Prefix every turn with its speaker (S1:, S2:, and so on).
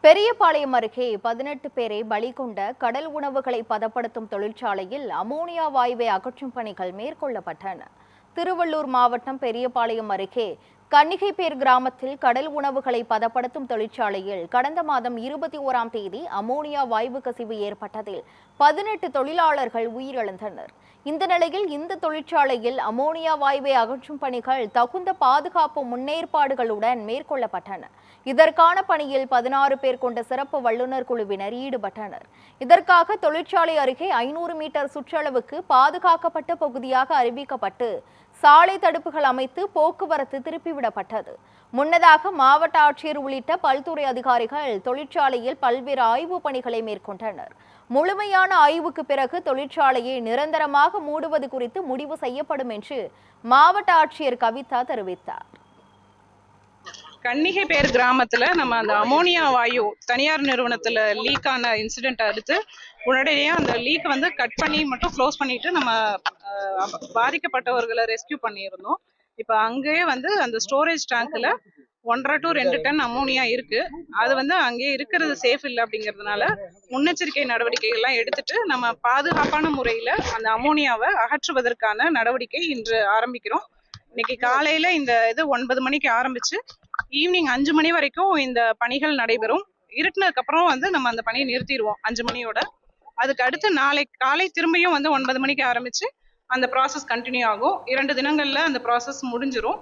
S1: பெரியபாளையம் அருகே 18 பேரை பலி கொண்ட கடல் உணவுகளை பதப்படுத்தும் தொழிற்சாலையில் அமோனியா வாயுவை அகற்றும் பணிகள் மேற்கொள்ளப்பட்டன. திருவள்ளூர் மாவட்டம் பெரியபாளையம் அருகே கன்னிகைப்பேர் கிராமத்தில் கடல் உணவுகளை பதப்படுத்தும் தொழிற்சாலையில் கடந்த மாதம் 21ஆம் தேதி அமோனியா வாயு கசிவு ஏற்பட்டதில் 18 தொழிலாளர்கள் உயிரிழந்தனர். இந்த நிலையில் இந்த தொழிற்சாலையில் அமோனியா வாயுவை அகற்றும் பணிகள் தகுந்த பாதுகாப்பு முன்னேற்பாடுகளுடன் மேற்கொள்ளப்பட்டன. இதற்கான பணியில் 16 பேர் கொண்ட சிறப்பு வல்லுநர் குழுவினர் ஈடுபட்டனர். இதற்காக தொழிற்சாலை அருகே 500 மீட்டர் சுற்றளவுக்கு பாதுகாக்கப்பட்ட பகுதியாக அறிவிக்கப்பட்டு சாலை தடுப்புகள் அமைத்து போக்குவரத்து திருப்பிவிடப்பட்டது. முன்னதாக மாவட்ட ஆட்சியர் உள்ளிட்ட பல்துறை அதிகாரிகள் தொழிற்சாலையில் பல்வேறு ஆய்வு பணிகளை மேற்கொண்டனர். முழுமையான ஆய்வுக்கு பிறகு தொழிற்சாலையை நிரந்தரமாக மூடுவது குறித்து முடிவு செய்யப்படும் என்று மாவட்ட ஆட்சியர் கவிதா தெரிவித்தார்.
S2: கன்னிகைப்பேர் கிராமத்துல நம்ம அந்த அமோனியா வாயு தனியார் நிறுவனத்துல லீக் ஆன இன்சிடென்ட் அடுத்து உடனடியாக அந்த லீக் கட் பண்ணி மட்டும் க்ளோஸ் பண்ணிட்டு நம்ம பாதிக்கப்பட்டவர்களை ரெஸ்கியூ பண்ணியிருந்தோம். இப்போ அங்கேயே அந்த ஸ்டோரேஜ் டேங்க்ல 1.5 to 2 டன் அமோனியா இருக்கு. அது அங்கேயே இருக்கிறது சேஃப் இல்லை அப்படிங்கிறதுனால முன்னெச்சரிக்கை நடவடிக்கைகள்லாம் எடுத்துட்டு நம்ம பாதுகாப்பான முறையில அந்த அமோனியாவை அகற்றுவதற்கான நடவடிக்கை இன்று ஆரம்பிக்கிறோம். இன்னைக்கு காலையில இந்த 9 மணிக்கு ஆரம்பிச்சு ஈவினிங் 5 மணி வரைக்கும் இந்த பணிகள் நடைபெறும். இருட்டினதுக்கு அப்புறம் நம்ம அந்த பணியை நிறுத்திடுவோம் 5 மணியோட. அதுக்கு அடுத்து நாளை காலை திரும்பியும் 9 மணிக்கு ஆரம்பிச்சு அந்த ப்ராசஸ் கண்டினியூ ஆகும். 2 தினங்கள்ல அந்த ப்ராசஸ் முடிஞ்சிரும்.